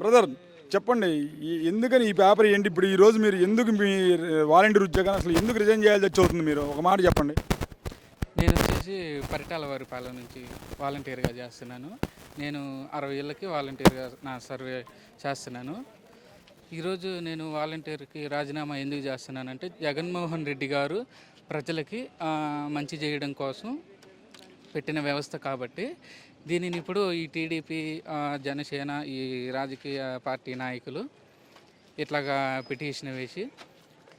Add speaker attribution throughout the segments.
Speaker 1: Brother చెప్పండి, ఎందుకని ఈ పేపర్ ఏంటి ఇప్పుడు ఈరోజు మీరు ఎందుకు మీ వాలంటీర్ ఉద్యోగాన్ని అసలు ఎందుకు రిజైన్ చేయాల్సి వచ్చి అవుతుంది? మీరు ఒక మాట చెప్పండి.
Speaker 2: నేను వచ్చేసి పరిటాల వారిపాలెం నుంచి వాలంటీర్గా చేస్తున్నాను. నేను 60 ఏళ్ళకి వాలంటీర్గా నా సర్వే చేస్తున్నాను. ఈరోజు నేను వాలంటీర్కి రాజీనామా ఎందుకు చేస్తున్నానంటే జగన్మోహన్ రెడ్డి గారు ప్రజలకి మంచి చేయడం కోసం పెట్టిన వ్యవస్థ కాబట్టి దీనిని ఇప్పుడు ఈ టీడీపీ, జనసేన, ఈ రాజకీయ పార్టీ నాయకులు ఇట్లాగా పిటిషన్ వేసి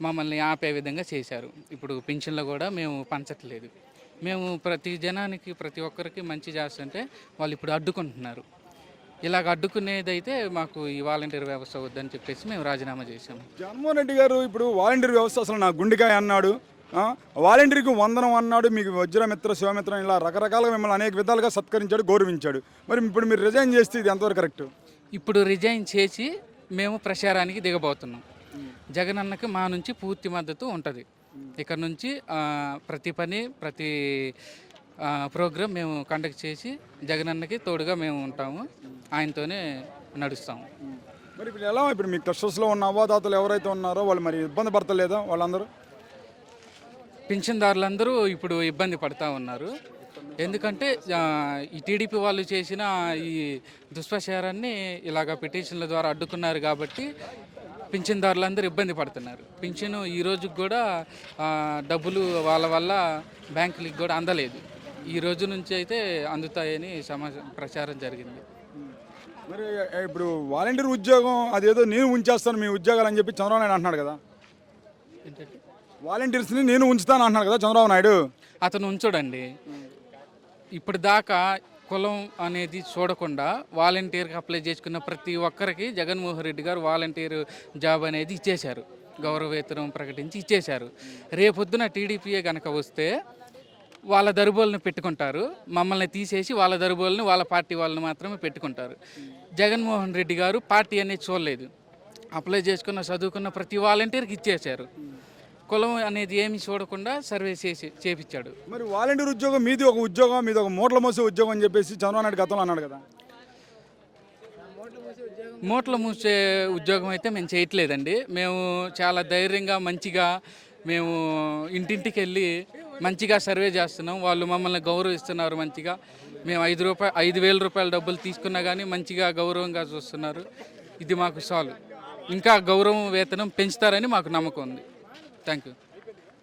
Speaker 2: మమ్మల్ని ఆపే విధంగా చేశారు. ఇప్పుడు పింఛన్లు కూడా మేము పంచట్లేదు. మేము ప్రతి జనానికి, ప్రతి ఒక్కరికి మంచి చేస్తుంటే వాళ్ళు ఇప్పుడు అడ్డుకుంటున్నారు. ఇలాగ అడ్డుకునేదైతే మాకు ఈ వాలంటీర్ వ్యవస్థ వద్దని చెప్పేసి మేము రాజీనామా చేశాము.
Speaker 1: జగన్మోహన్ రెడ్డి గారు ఇప్పుడు వాలంటీర్ వ్యవస్థ అసలు నా గుండెకాయ అన్నాడు, వాలంటీర్కి వందనం అన్నాడు, మీకు వజ్రమిత్ర, శివమిత్రం ఇలా రకరకాలుగా మిమ్మల్ని అనేక విధాలుగా సత్కరించాడు, గౌరవించాడు. మరి ఇప్పుడు మీరు రిజైన్ చేస్తే ఇది ఎంతవరకు కరెక్ట్?
Speaker 2: ఇప్పుడు రిజైన్ చేసి మేము ప్రచారానికి దిగబోతున్నాం. జగనన్నకి మా నుంచి పూర్తి మద్దతు ఉంటుంది. ఇక్కడ నుంచి ప్రతి పని, ప్రతి ప్రోగ్రాం మేము కండక్ట్ చేసి జగనన్నకి తోడుగా మేము ఉంటాము, ఆయనతోనే నడుస్తాము.
Speaker 1: మరి ఇప్పుడు ఎలా, ఇప్పుడు మీ క్లస్టర్స్లో ఉన్న అవ్వాదాతలు ఎవరైతే ఉన్నారో వాళ్ళు మరి ఇబ్బంది పడతలేదా? వాళ్ళందరూ
Speaker 2: పింఛన్దారులందరూ ఇప్పుడు ఇబ్బంది పడుతూ ఉన్నారు. ఎందుకంటే ఈ టీడీపీ వాళ్ళు చేసిన ఈ దుష్ప్రచారాన్ని ఇలాగ పిటిషన్ల ద్వారా అడ్డుకున్నారు కాబట్టి పింఛన్దారులందరూ ఇబ్బంది పడుతున్నారు. పింఛను ఈ రోజుకి కూడా డబ్బులు వాళ్ళ వల్ల బ్యాంకులకి కూడా అందలేదు. ఈ రోజు నుంచి అయితే అందుతాయని ప్రచారం జరిగింది.
Speaker 1: మరి ఇప్పుడు వాలంటీర్ ఉద్యోగం అదేదో నేను ఉంచేస్తాను మీ ఉద్యోగాలు అని చెప్పి చంద్రబాబు నాయుడు అంటున్నాడు కదా.
Speaker 2: ఏంటంటే
Speaker 1: వాలంటీర్స్ని నేను ఉంచుతాను అంటున్నాడు కదా చంద్రబాబు నాయుడు.
Speaker 2: అతను ఉంచడండి. ఇప్పుడు దాకా కులం అనేది చూడకుండా వాలంటీర్కి అప్లై చేసుకున్న ప్రతి ఒక్కరికి జగన్మోహన్ రెడ్డి గారు వాలంటీర్ జాబ్ అనేది ఇచ్చేశారు, గౌరవ వేతనం ప్రకటించి ఇచ్చేశారు. రేపొద్దున టీడీపీయే కనుక వస్తే వాళ్ళ దరుబోళ్ళని పెట్టుకుంటారు, మమ్మల్ని తీసేసి వాళ్ళ దరుబోళ్ళని, వాళ్ళ పార్టీ వాళ్ళని మాత్రమే పెట్టుకుంటారు. జగన్మోహన్ రెడ్డి గారు పార్టీ అనేది చూడలేదు, అప్లై చేసుకున్న చదువుకున్న ప్రతి వాలంటీర్కి ఇచ్చేశారు. కులం అనేది ఏమి చూడకుండా సర్వే చేపించాడు.
Speaker 1: మరి వాలంటీర్ ఉద్యోగం మీది ఒక ఉద్యోగం, మీది ఒక మూటల మోసే ఉద్యోగం అని చెప్పేసి చంద్రబాబు నాయుడు గతంలో అన్నాడు కదా.
Speaker 2: మూటలు మూసే ఉద్యోగం అయితే మేము చేయట్లేదండి. మేము చాలా ధైర్యంగా మంచిగా మేము ఇంటింటికి వెళ్ళి మంచిగా సర్వే చేస్తున్నాం. వాళ్ళు మమ్మల్ని గౌరవిస్తున్నారు మంచిగా. మేము 5,000 రూపాయల డబ్బులు తీసుకున్నా కానీ మంచిగా గౌరవంగా చూస్తున్నారు. ఇది మాకు చాలు. ఇంకా గౌరవం వేతనం పెంచుతారని మాకు నమ్మకం ఉంది. Thank you.